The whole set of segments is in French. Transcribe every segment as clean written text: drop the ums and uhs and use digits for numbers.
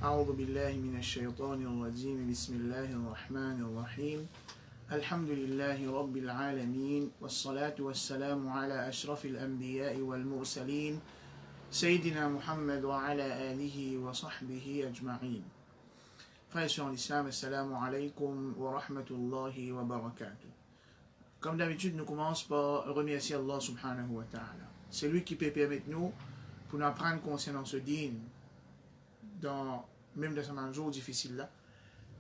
أعوذ بالله من الشيطان الرجيم بسم الله الرحمن الرحيم الحمد لله رب العالمين والصلاة والسلام على أشرف الأنبياء والمرسلين سيدنا محمد وعلى آله وصحبه أجمعين. Frères sur l'islam, assalamu alaikum wa rahmatullahi wa barakatuh. Comme d'habitude, nous commençons par remercier Allah subhanahu wa ta'ala. C'est lui qui peut permettre nous pour nous apprendre concernant ce dîn même dans ce jour difficile là.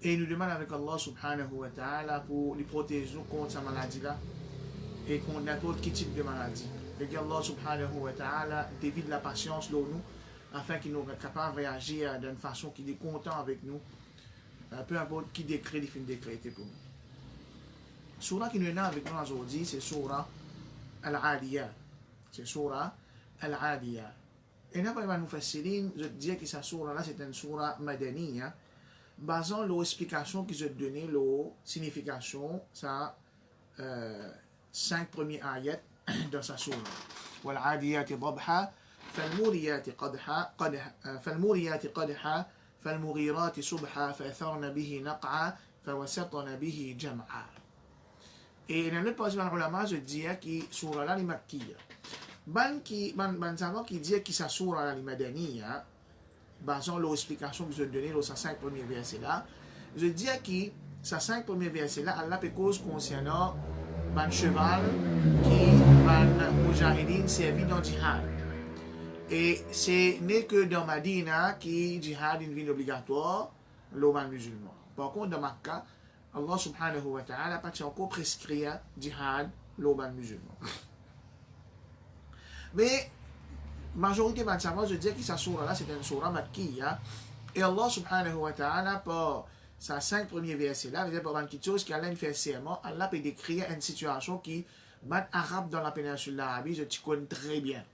Et nous demandons avec Allah subhanahu wa ta'ala pour les protéger contre sa maladie là et contre n'importe quel type de maladie. Et que Allah subhanahu wa ta'ala dévide la patience de nous afin qu'il nous soit capable de réagir d'une façon qui est content avec nous, peu importe qui décret, il finit décréter pour nous. Surah qui nous est là avec nous aujourd'hui, c'est Surah Al-Adiyat. C'est Surah Al-Adiyat. Et là, pour nous faciliter, je dis que cette surah-là, c'est une surah madaniya, basant l'explication que je donnais, la signification, ça, 5 premiers ayats dans sa surah. وَالْعَادِيَاتِ ضَبْحًا فَالْمُورِيَاتِ قَدْحًا فَالْمُغِيرَاتِ صُبْحًا فَأَثَرْنَ بِهِ نَقْعًا فَوَسَطْنَ بِهِ جَمْعًا. Et dans l'autre partie de l'ulama, je dis que surah-là, est makkiya. Ban savant qui dit que sa surah al-Madaniya, basant l'explication que je donne dans sa 5 premiers versets là, je dis que sa 5 premiers versets là, Allah peut cause concernant ban cheval qui ban mujahidin servi dans jihad. Et ce n'est que dans Madina qui jihad est une vie obligatoire, le ban musulman. Par contre, dans Makkah, Allah subhanahu wa ta'ala pas encore prescrit jihad, le ban musulman. Mais, majorité de savants, je dis que cette surah-là, c'est une surah makkiya. Et Allah subhanahu wa ta'ala, par sa 5 premiers versets-là, par une petite chose qu'Allah fait serment, Allah peut décrire une situation qui, les Arabes dans la péninsule d'Arabie, je te connais très bien.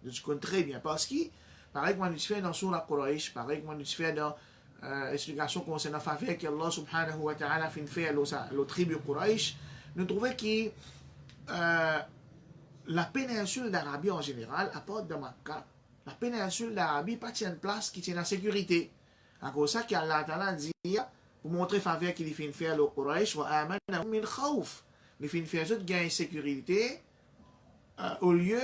Je te connais très bien. Parce que, pareil que moi, je fais dans surah Quraysh, pareil que moi, je fais dans l'explication concernant la faveur qu'Allah subhanahu wa ta'ala fait faire la tribu Quraysh, nous trouvons que la péninsule d'Arabie en général, à part de Makkah, la péninsule d'Arabie pas une place qui tient la sécurité. À cause de ça qu'Allah Ta'ala dit, pour montrer faveur qu'il fait faire le Quraysh, wa amana min khawf. Il fait faire juste gagner sécurité au lieu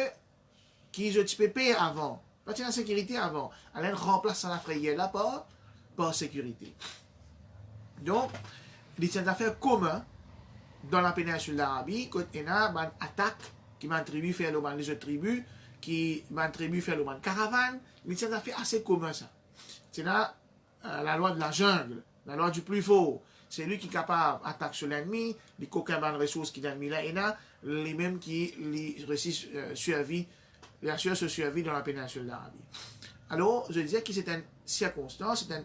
qui je peux payer avant. Pas la sécurité avant. Allah remplace la frayère là par sécurité. Donc, il y a une affaire commune dans la péninsule d'Arabie, quand il y a une attaque qui m'a tribu faire le les autres tribus, qui m'a tribu faire le caravane, mais c'est un affaire assez commun ça. C'est là la loi de la jungle, la loi du plus fort. C'est lui qui est capable d'attaquer sur l'ennemi, les coquins de ressources qui l'ennemi là, et là, les mêmes qui les réussissent survie, les assurent se survie dans la péninsule d'Arabie. Alors, je disais que c'est une circonstance, c'est un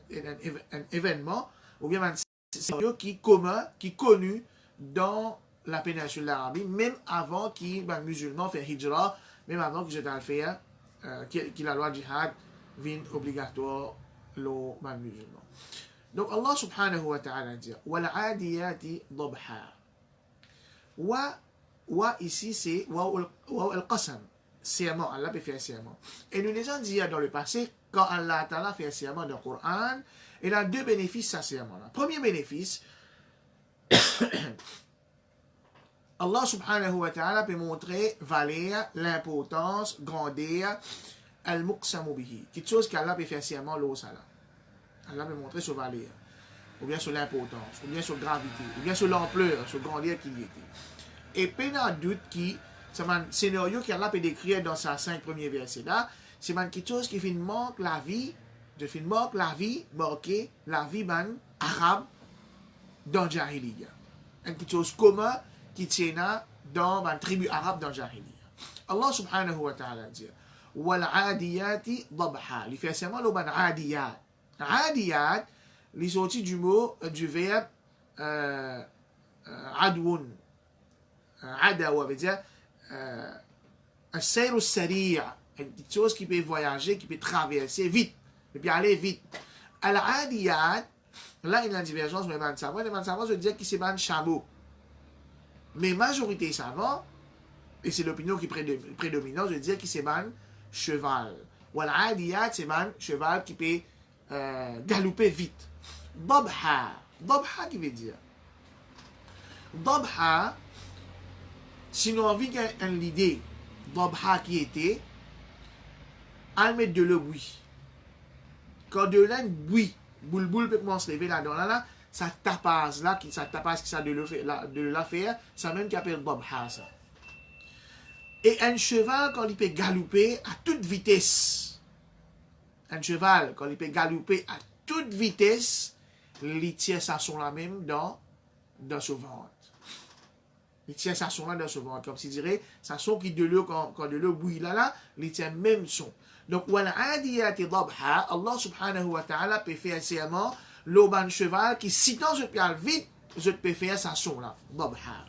événement, ou bien un scénario qui est commun, qui est connu dans la péninsule d'Arabie, même avant qu'il les musulmans fassent hijra, même avant que j'étais à le faire, que la loi jihad vienne obligatoire aux musulmans. Donc Allah subhanahu wa ta'ala dit وَالْعَادِيَاتِ ضَبْحًا. Wa ici c'est wa al-qasam, serment, Allah peut faire serment. Et nous les avons dit dans le passé, quand Allah ta'ala fait serment dans le Coran, il a 2 bénéfices à ce serment-là. Premier bénéfice, Allah subhanahu wa ta'ala peut montrer valeur, l'importance, grandeur, al-muqsamu bihi. Quelque chose qu'Allah peut faire serment l'eau ça là. Allah peut montrer sur valeur, ou bien sur l'importance, ou bien sur gravité, ou bien sur l'ampleur, sur grandeur qu'il y était. Et peu de doute qui, c'est un scénario qu'Allah peut décrire dans sa 5 premiers versets là, c'est quelque chose qui fait manque la vie, marquer la vie arabe dans Jahiliya. Quelque chose commun qui tient dans la tribu arabe dans Jahiliya. Allah subhanahu wa ta'ala dit وَالْعَادِيَاتِ ضَبْحًا. Il fait seulement le ban adiyat. Adiyat, il est sorti du mot, du verbe adwoun. Adawa veut dire un sariya, quelque chose qui peut voyager, qui peut traverser vite, et puis aller vite. Al-adiyat, là il y a une divergence, mais les savants je dis que c'est ban chameau. Mais majorité savants, et c'est l'opinion qui prédominante, je dis que c'est ban cheval. Wal adiyat, c'est ban cheval qui peut galoper vite. Dabha. Dabha qui veut dire? Dabha, si nous avons une idée, Dabha qui était, à mettre de le bruit. Quand de là, bruit, boule peut commencer à lever là-dedans, là, ça tapasse là, ça tapasse qui ça de la faire, ça même qui appelle Dabha ça. Et un cheval, quand il peut galoper à toute vitesse, un cheval, quand il peut galoper à toute vitesse, il tient sa son là même dans son ventre. Il tient sa son là dans son ventre. Comme si dirait, sa son qui de l'eau, quand de l'eau bouille là, il tient même son. Donc, wal'adiyati dabha, Allah subhanahu wa ta'ala peut faire serment, l'eau ban cheval qui, si tant je peux aller vite, je peux faire sa son là, dabha.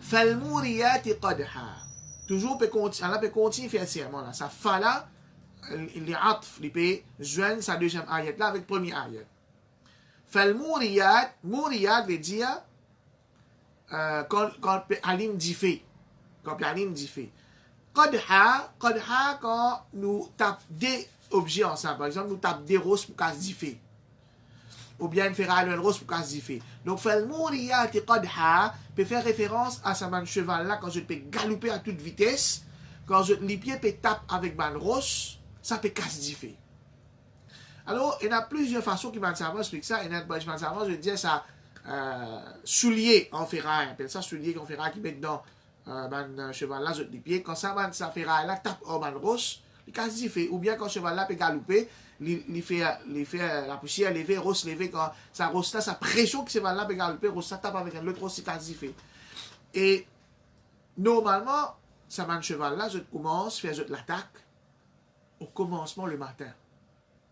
Falmuriyati qadha. Toujours, Allah peut continuer à faire serment là. Ça fa là, il est atf, il peut joindre sa deuxième ayat là avec premier ayat. Falmuriyat, muriyat veut dire, quand alim dit fait. Quand alim dit fait. Qadha, quand nous tapons des objets ensemble. Par exemple, nous tapons des roses pour qu'elles se fait. Ou bien une ferraille rose pour qu'elles se fait. Donc, falmuriyati qadha peut faire référence à ce cheval là quand je peux galoper à toute vitesse. Quand les pieds peuvent taper avec ban rose, ça peut casser fait. Alors, il y a plusieurs façons qui m'ont expliqué ça. Il y a je veux dire ça, soulier en ferraille. On appelle ça soulier en ferraille qui met dans ban cheval là, les pieds. Quand ça ferraille là tape en ban rose, il casse fait. Ou bien quand cheval là peut galoper, il fait la poussière lever, rose lever. Quand ça rose là, sa pression que cheval là peut galoper, rose ça tape avec un autre rose, il casse fait. Et normalement, ça cheval là, je commence à faire l'attaque au commencement le matin.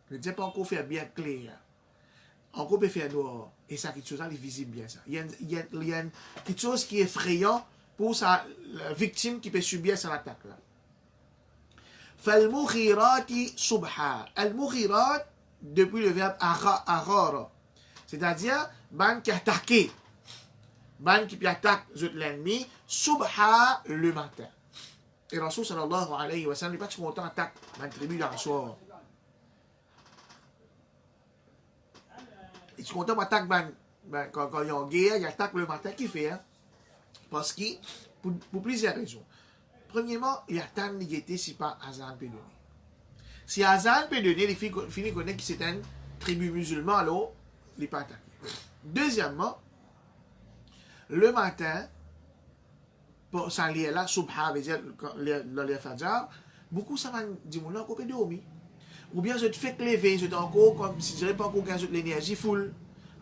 Je ne dis pas encore faire bien clair. Encore peut faire noir. Et ça, quelque chose là, est visible bien ça. Il y a quelque chose qui est effrayant pour la victime qui peut subir cette attaque là. Falmukhirati subha. Al-mukhirat, depuis le verbe aghara. C'est-à-dire, ban qui attaque. Ban qui attaque l'ennemi, subha le matin. Et Rasul sallallahu alayhi wa sallam n'est pas content d'attaquer la tribu dans le soir. Il est content d'attaquer quand il y a une guerre, il attaque le matin. Qui fait? Hein? Parce que, pour plusieurs raisons. Premièrement, il y a tant de négativité si pas Azan peut donner. Si Azan peut donner, il finit connaître que c'est une tribu musulmane, alors il n'est pas attaqué. Deuxièmement, le matin, pour s'en lier là, subha, veut dire, le fajr, beaucoup ça m'a dit, mon là, qu'on peut dormir. Ou bien je te fais lever, je te encore, comme si je n'avais pas encore gagné l'énergie full.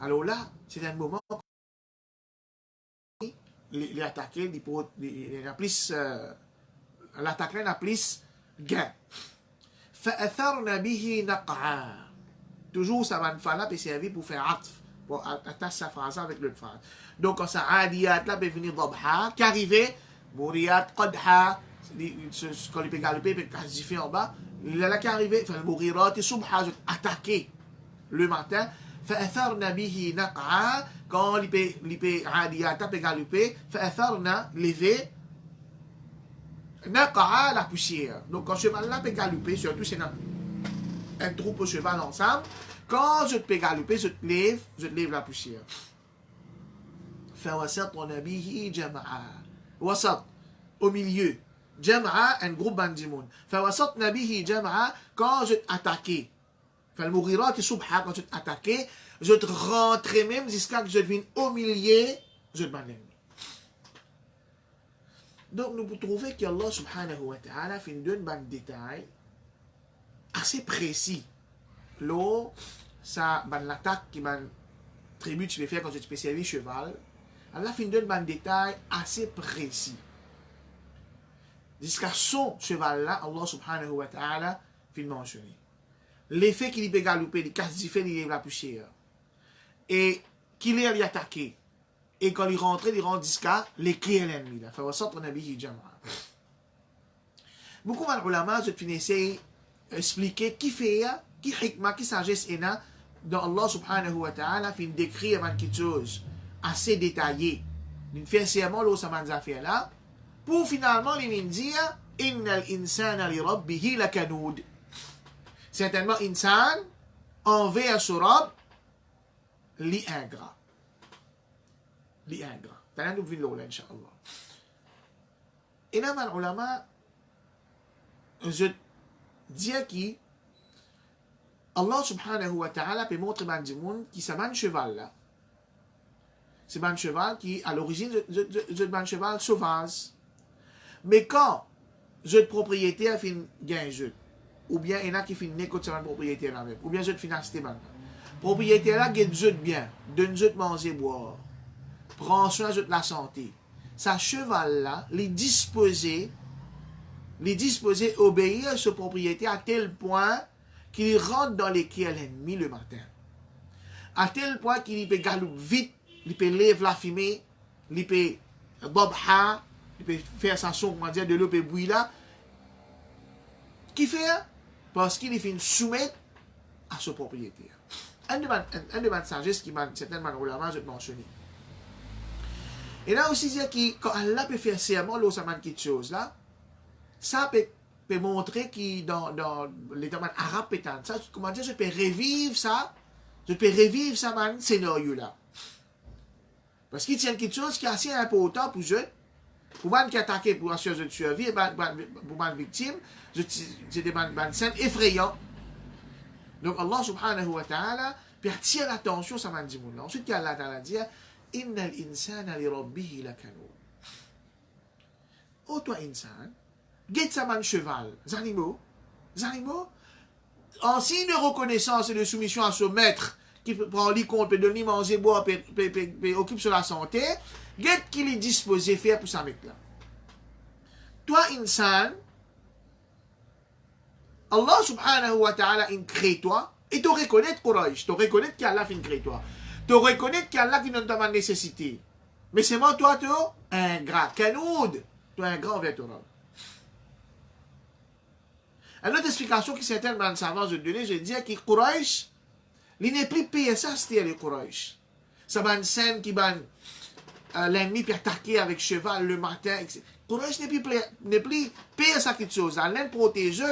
Alors là, c'est un moment où il est attaqué, il a plus, l'attaque là n'a plus gain. فأثرن به نقعا. Toujours ça va faire là, puis servir pour faire atf, pour attacher sa phrase avec l'autre phrase. Donc quand ça adiyat là, peut venir dabha, qui arrivait, muriyat qadha, quand il peut galoper, il peut quasifier en bas. Là qui arrivait, fait le murirat, et subha, attaquer le matin. فأثرن به نقعا, quand il peut adiyat, peut galoper, فأثرن, lever, naqa'a, la poussière. Donc quand cheval là peut galoper, surtout c'est un troupe de cheval ensemble, quand je peux galoper, je te lève la poussière. Fawasat wa nabihi jama'a. Wasat, au milieu. Jama'a, un groupe bandimoun. Fawasat nabihi jama'a, quand je t'attaquais. Falmughirat subha, quand je t'attaquais, je te rentrais même jusqu'à que je devienne au milieu, je te l'ennemi. Donc, nous pouvons trouver qu'Allah subhanahu wa ta'ala fait une détail assez précis. Là, ça, l'attaque qui m'a tribu tu peux faire quand tu peux servir cheval, Allah fait une détail assez précis. Jusqu'à son cheval là, Allah subhanahu wa ta'ala fait mentionner. L'effet qu'il peut galoper, il casse du fait, il lève la poussière. Et qu'il est attaqué. Et quand il rentre jusqu'à l'écrire l'ennemi. Beaucoup d'ulama, je finissais expliquer qui fait, qui hikmah, qui sagesse est là, dans Allah subhanahu wa ta'ala, fin décrire quelque chose assez détaillé. Il fait serment, là, ça m'a fait là, pour finalement, il dire, innal insana li rabbihi lakanud. Certainement, insan, envers son robe, li ingrat. Li ingrat. T'as nous vin l'ola, inch'Allah. Et là, man, ulama, je dis qui, Allah subhanahu wa ta'ala peut montrer ban du monde qui c'est ban cheval là. C'est ban cheval qui, à l'origine, je ban cheval sauvage. Mais quand je propriétaire fin gain jeu, ou bien il y en a qui fin négocier ban propriétaire là même, ou bien je fin acheter ban. Propriétaire là gagne jeu bien, donne jeu manger boire, prend soin de la santé. Sa cheval là, les disposer obéir à ce propriétaire à tel point qu'il rentre dans les pieds à l'ennemi le matin. À tel point qu'il peut galoper vite, il peut lever la fumée, il peut bobha, il peut faire sa son, comment dire, de l'eau peut bouillir là. Qui fait? Parce qu'il fait une soumettre à ce propriétaire. Un de mes sagesse qui m'a certainement ulama je mentionné. Et là aussi, c'est que quand Allah peut faire serment, là, ça m'a quelque chose là, ça peut montrer que dans les domaines arabes, ça, comment dire, je peux revivre ça, man, scénario-là. Parce qu'il tient quelque chose qui est assez important pour eux, pour man qui attaqué pour assurer de survie, pour man victime, c'est des scènes effrayantes. Donc Allah subhanahu wa ta'ala peut attirer l'attention, ça m'a dit, ensuite Allah ta'ala dit, Inna al-insana li rabbihi lakanoud. Oh toi insan, get sa man cheval, zanimo, en signe de reconnaissance et de soumission à ce maître qui prend les comptes, peut donner manger, boire, occupe sur la santé, get qu'il est disposé faire pour sa maître là. Toi insan, Allah subhanahu wa ta'ala in crée toi, et tu reconnais Quraysh, tu reconnais qu'Allah fin crée toi. Tu reconnais qu'Allah qui n'a pas de nécessité. Mais c'est moi, toi, tu es ingrat. Kanoud, tu es ingrat envers ton homme. Une autre explication que certains savants ont donnée, je dis que Quraysh, il n'est plus payé ça, c'était les Quraysh. Ça va une scène qui va l'ennemi peut attaquer avec cheval le matin, etc. Quraysh n'est plus payé ça quelque chose. Allah protège.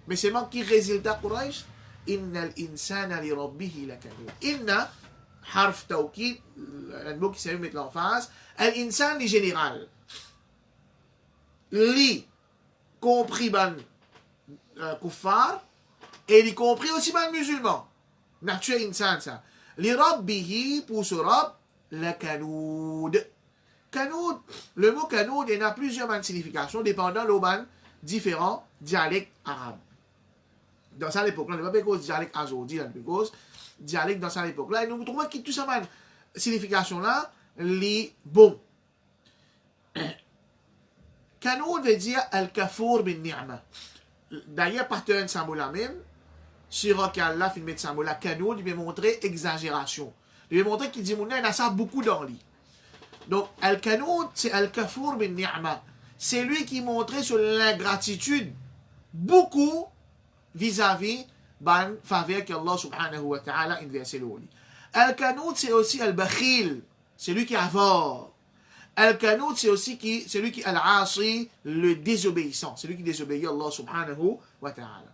Mais c'est moi qui résultat Quraysh. إن الإنسان لربه لكنود. إن حرف توكيد المو qui s'appelle mettre l'emphase. الإنسان li général. Li compris ban kuffar et li compris aussi ban musulman. Nature insan ça. Li rabbihi pour ce rab lakanoud. Kanoud, le mot kanoud il a plusieurs significations dépendant de ban différents dialectes arabes. Dans cette époque-là, on ne va pas cause dialecte aujourd'hui, cause dialecte dans cette époque-là. Et nous trouvons que tout ça, signification-là, les bon. Kanoud veut dire al-kafour bin ni'ma. D'ailleurs, partenaire de symbole même, sur Allah, film de symbole, Kanoud, il veut montrer exagération. Il veut montrer qu'il dit, il y a ça beaucoup dans lui. Donc, al-kanoud, c'est al-kafour bin ni'ma. C'est lui qui montrait sur l'ingratitude beaucoup vis-à-vis ban faveur que Allah subhanahu wa ta'ala inversé l'oli. Al-Kanoud, c'est aussi al-Bakhil, c'est lui qui avare. Al-Kanoud, c'est aussi celui qui al-Asi, le désobéissant, celui qui désobéit Allah subhanahu wa ta'ala.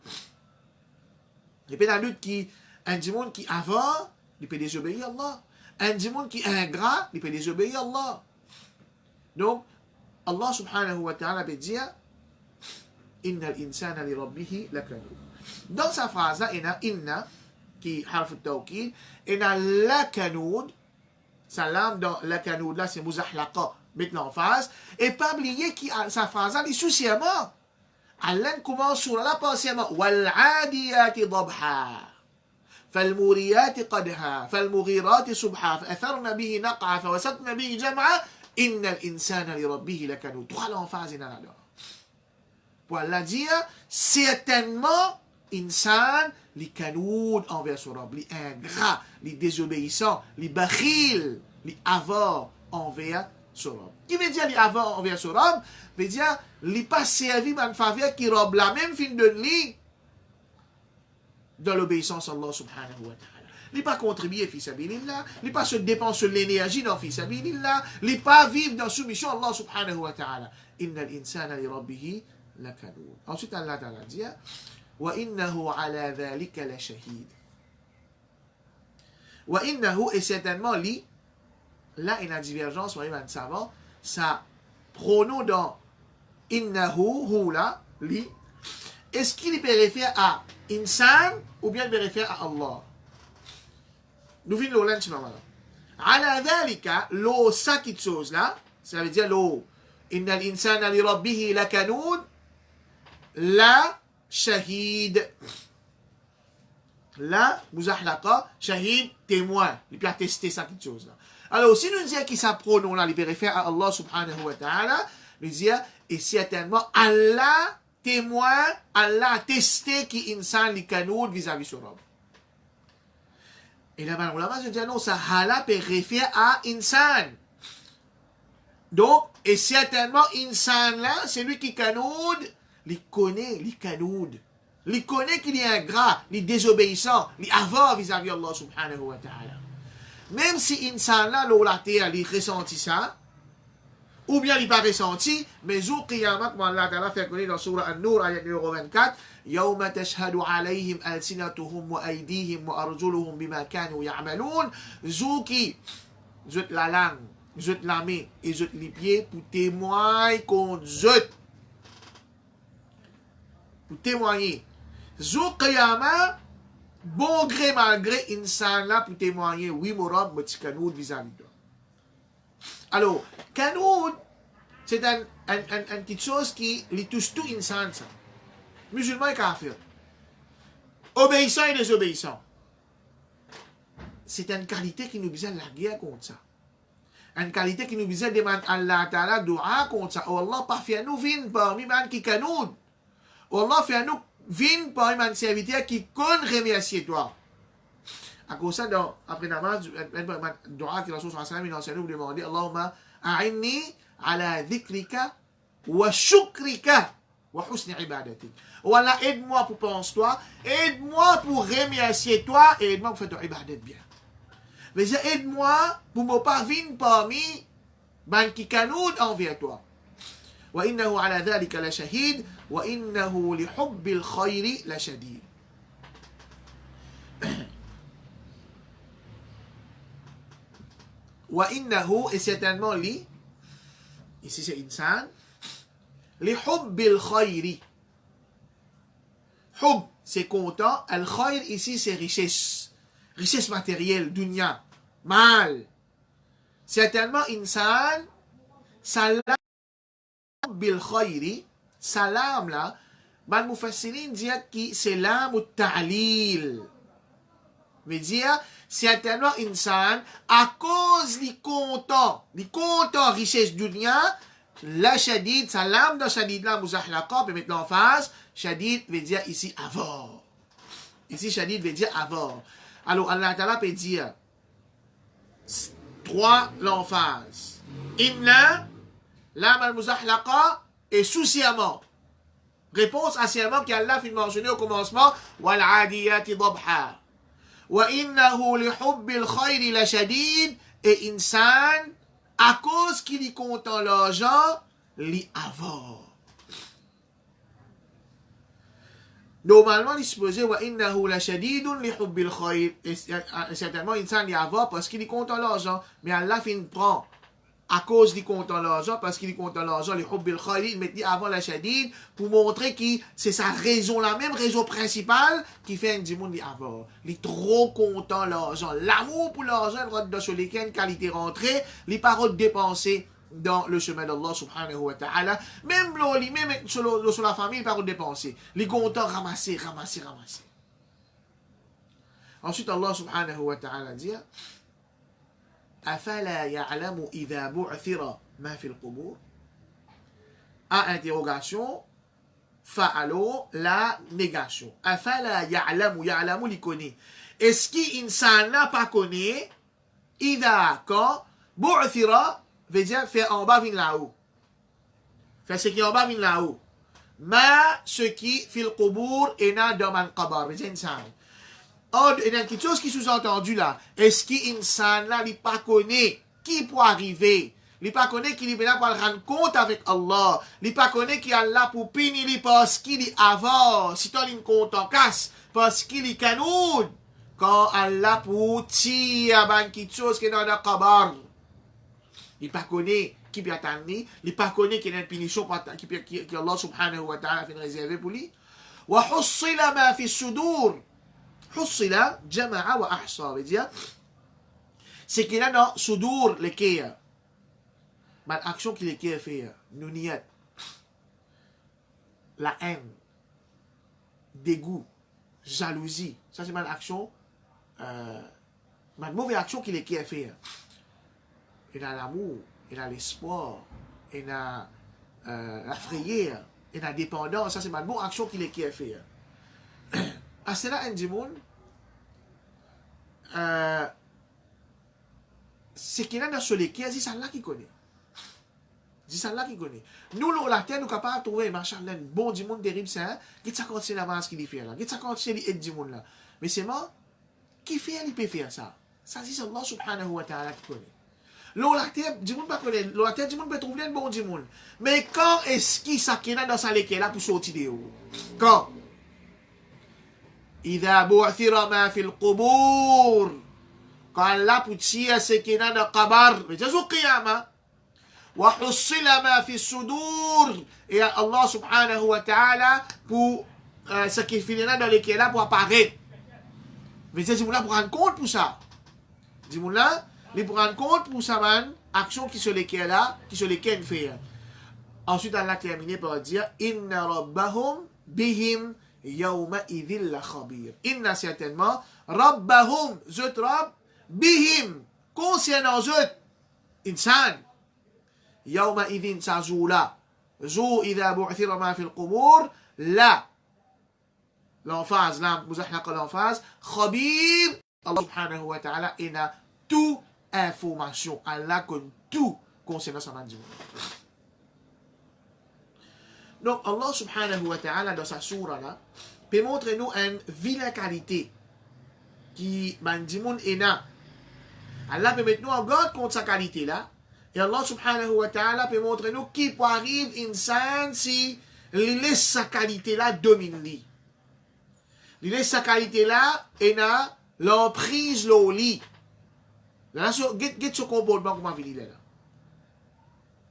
Et puis la lutte qui, un monde qui avare, il peut désobéir Allah. Un monde qui est ingrat, il peut désobéir Allah. Donc, Allah subhanahu wa ta'ala peut dire, Inna al-insana li rabbihi lakanoud. Dans sa phrase-là, il y a inna, qui est harf al-tawkid, il y a lakanoud, sa lame dans lakanoud, là, c'est mouzahlaqa, mettre l'emphase, et pas oublier que sa phrase-là, il est souciamment. Allah commence sur la patiemment, wal-adiyati dabha, فالموريات قدها فالمغيرات صبحا فأثرن به نقعا فوسطن به جمعا إن الإنسان لربه لكنود. Trois l'emphase in là. Pour Allah dire, certainement, insan, les kanoud envers son robe, les ingrats, les désobéissants, les bakhil, les avares envers son robe. Qui veut dire les avares envers son robe? Veut dire, les pas servi man faveur qui robe la même fin de lui dans l'obéissance à Allah subhanahu wa ta'ala. Les pas contribuer fils sabilillah, les pas se dépenser l'énergie dans fils sabilillah, les pas vivre dans soumission à Allah subhanahu wa ta'ala. Inna al-insana li rabbihi لكنود. Ensuite, Allah Ta'ala dit وإنه على ذلك لشهيد. وإنه, et certainement, li, là, il y a une divergence, on va savant, ça pronom dans innahu, hu là, li, est-ce qu'il peut référer à insan ou bien il peut référer à Allah? Nous venons de l'autre. على ذلك, l'eau, ça qui chose là, ça veut dire l'eau. إن الإنسان لربه لكنود لا شهيد. La muzahnaqa, shahid, témoin. Il peut attester ça quelque chose là. Alors, si nous disons qu'il s'appronon là, il peut référer à Allah subhanahu wa ta'ala, nous disons, et certainement, Allah témoin, Allah attesté qui insan li kanoud vis-à-vis son homme. Et là-bas, on se dit, non, ça hala peut référer à insan. Donc, et certainement, insan là, c'est lui qui kanoud, il connaît, il kanoud. Il connaît qu'il est ingrat, il est désobéissant, il est avare vis-à-vis Allah subhanahu wa ta'ala. Même si insan là, la terre, il ressentit ça, ou bien il n'a pas ressenti, mais jour qiyamah, comme Allah ta'ala fait connaître dans Surah An-Nur, ayat numéro 24, يَوْمَ تَشْهَدُ عَلَيْهِمْ أَلْسِنَتُهُمْ وَأَيْدِيهِمْ وَأَرْجُلُهُمْ بِمَا كَانُوا يَعْمَلُونَ. Jour qui, zut la langue, zut la main et zut les pieds pour témoigner contre zut. Pour témoigner. Jour qiyamah, bon gré malgré insan là pour témoigner, oui, mon rob, me petit kanoud vis-à-vis de toi. Alors, kanoud, c'est une petite chose qui les touche tout insan, ça. Musulman et kafir. Obéissant et désobéissant. C'est une qualité qui nous besoin de la guerre contre ça. Une qualité qui nous besoin de demander à Allah Ta'ala dua contre ça. Oh Allah, pas fait nous vin parmi man qui kanoud. Oh Allah, fait nous vin parmi man serviteur qui connaît remercier toi. À cause de ça, après namaz, dua qui Rasul sallallahu alayhi wa sallam, il enseigne nous demander Allahumma a'inni ala dhikrika wa shukrika wa husni ibadatik. Voilà, aide-moi pour penser toi, aide-moi pour remercier toi et aide-moi pour faire ton ibadat bien. Mais aide-moi pour ne pas venir parmi ban qui kanoud envers toi. Wa innahu ala dhalika la shahid wa innahu li hubbil khayri la shadid. Wa innahu, et certainement li, ici c'est insan, li hubbil khayri. Hub, c'est content. Al-khayr, ici, c'est richesse. Richesse matérielle, dunya. Mal. Certainement, insan, salam bil khayri, salam là, ban mufassirin dit que c'est l'âme ou ta'lil. Veut dire, certainement, insan, à cause du content richesse dunya, la shadid, salam dans shadid là, muzahlaqa, peut mettre l'emphase. Shadid veut dire ici avare. Ici, shadid veut dire avare. Alors, Allah Ta'ala peut dire 3 l'emphase. Inna, lam al-muzahlaqa, et souciamment. Réponse à sciemment qu'Allah fait mentionner au commencement. Wal adiyati dabha. Wa innahu li hubbil khayri la shadid. Et insan, à cause qu'il y content l'argent, li avare. Normalement, il se posait wa innahu la shadidun li hubbil khayr. Et certainement, insan li avare parce qu'il y content l'argent. Mais Allah fin prend à cause du content l'argent, parce qu'il y content l'argent, li hubbil khayr, il met avant la shadid pour montrer que c'est sa raison, la même raison principale qui fait un dimon li avare. Il est trop content l'argent. L'amour pour l'argent, il rentre dans ce week-end, qualité rentrée, les paroles dépensées dans le chemin d'Allah subhanahu wa ta'ala. Même l'oli, même sur la famille, par dépenser. Les contents ramasser. Ensuite, Allah subhanahu wa ta'ala dit Afala ya'lamu idha bu'thira ma fil qubur. A interrogation, fa'alo, la négation. Afala ya'lamu li connaît. Est-ce qu'insan n'a pas connaît idha quand bu'thira veut dire faire en bas, vin là-haut. Faire ce qui est en bas, vin là-haut. Ma, ce qui, fil qubur, et na dans man qabar. Veut dire insan. Oh, il y a quelque chose qui sous-entendu là. Est-ce qu'insan là, il pas connaît qui peut arriver Il pas connaît qu'il est là pour rendre compte avec Allah. Il pas connaît qu'il est là pour punir lui parce qu'il est avant. Si tu as une compte en casse, parce qu'il est canoud. Quand Allah pour tirer quelque chose qui est dans le kabar. Il pas connaît qui peut attendre. Il pas connaît qu'il y a une punition que Allah subhanahu wa ta'ala a réservé pour lui. وحصل ما في الصدور. حصل جمع وأحصى. veut dire c'est qu'il y a dans sudur le cœur. Mais l'action qu'il est fait, nouniyat, la haine, dégoût, jalousie, ça c'est une action, une mauvaise action qu'il est fait. Il y a l'amour, il y a l'espoir, il y a la frayeur, il y a la dépendance, ça c'est une bonne action qu'il est fait. À cela, un dimoun, c'est qu'il y a dans ce cœur, c'est ça qui connaît. C'est ça qui connaît. Nous, la terre, nous sommes capables de trouver, machallah, bon du monde terrible, c'est un, qui ça continue l'avance qu'il fait là, qui ça continue l'aide du monde là. Mais c'est moi, qui fait, il peut faire ça. Ça, c'est Allah subhanahu wa ta'ala qui connaît. La terre, du monde pas connaît, la terre, du monde peut trouver un bon du monde. Mais quand est-ce qu'il s'acquiert dans sa léquelle là pour sortir de haut? Quand? إذا بعثر ما في القبور. Quand Allah pour tirer ce qui est dans le qabar, mais c'est au qiyamah. وحصل ما في الصدور. Et Allah subhanahu wa ta'ala pour ce qui finit dans lesquels là pour apparaître. Mais c'est là pour rendre compte pour ça. Dis-moi là, il pour rendre compte pour ça, man, action qui sur lesquelles là, qui sur lesquelles fait. Ensuite, Allah terminé par dire Inna rabbahum bihim yawma idhil la khabir. Inna certainement rabbahum zut rabb bihim concernant zut insan. يومئذ سازولا زو إذا بعثر ما في القبور لا l'emphase là مزحلق l'emphase خبير Allah subhanahu wa ta'ala il a tout information Allah connaît tout concernant sa mandible. Donc Allah subhanahu wa ta'ala dans sa sourate là peut montrer nous une vilaine qualité qui mandimoun est là. Allah peut mettre nous en garde contre sa qualité là. Et Allah subhanahu wa ta'ala peut montrer nous qui peut arriver insan si il laisse sa qualité là domine lui. Il laisse sa qualité là et n'a l'emprise au lit. Là, get ce comportement comment il est là.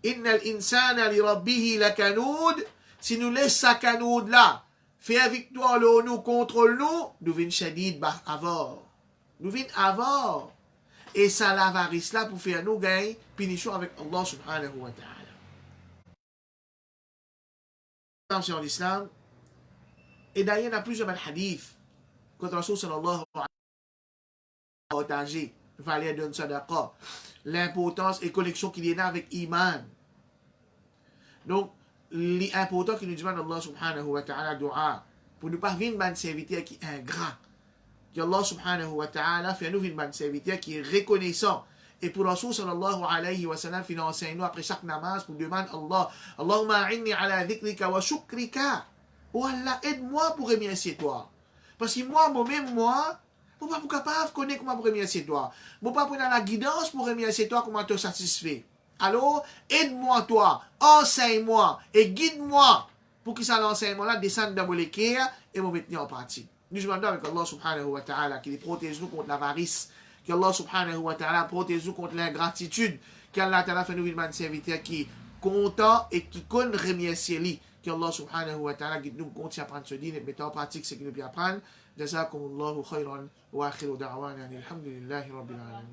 Innal insana li rabbihi lakanud. Si nous laisse sa canoud là, faire victoire là, nous contrôle nous, nous venons shadid bah avant. Nous venons avant. Et ça l'avarice là pour faire nous gagner punition avec Allah subhanahu wa ta'ala. Dans l'islam, et d'ailleurs il y a plusieurs hadiths quand Rasul sallallahu alayhi wa sallam a partagé valeur d'une sadaqa, l'importance et connexion qu'il y a avec iman. Donc, l'important qu'il nous demande Allah subhanahu wa ta'ala dua pour ne pas venir un serviteur qui est ingrat. Que Allah subhanahu wa ta'ala fait nous une serviteur qui est reconnaissant. Et pour Rasul sallallahu alayhi wa sallam, il enseigne nous après chaque namaz pour demander Allah, Allahumma a'inni ala dhikrika wa shukrika. Oh Allah, aide-moi pour remercier toi. Parce que moi-même, je ne suis pas capable de connaître comment remercier toi. Je ne suis pas prendre la guidance pour remercier toi, comment te satisfait. Alors, aide-moi toi, enseigne-moi et guide-moi pour que ça l'enseignement-là descende dans mon cœur et me mettre en pratique. Nous demandons avec Allah subhanahu wa ta'ala qu'il protège nous contre l'avarice, qu'Allah subhanahu wa ta'ala protège nous contre l'ingratitude, qu'Allah ta'ala fait nous une serviteur qui est content et qui connaît remercier lui, qu'Allah subhanahu wa ta'ala guide nous continuer à apprendre ce dîner et mettre en pratique ce qu'il nous peut apprendre. Jazakumullahu khayran wa akhiru da'wana alhamdulillahi rabbil alamin.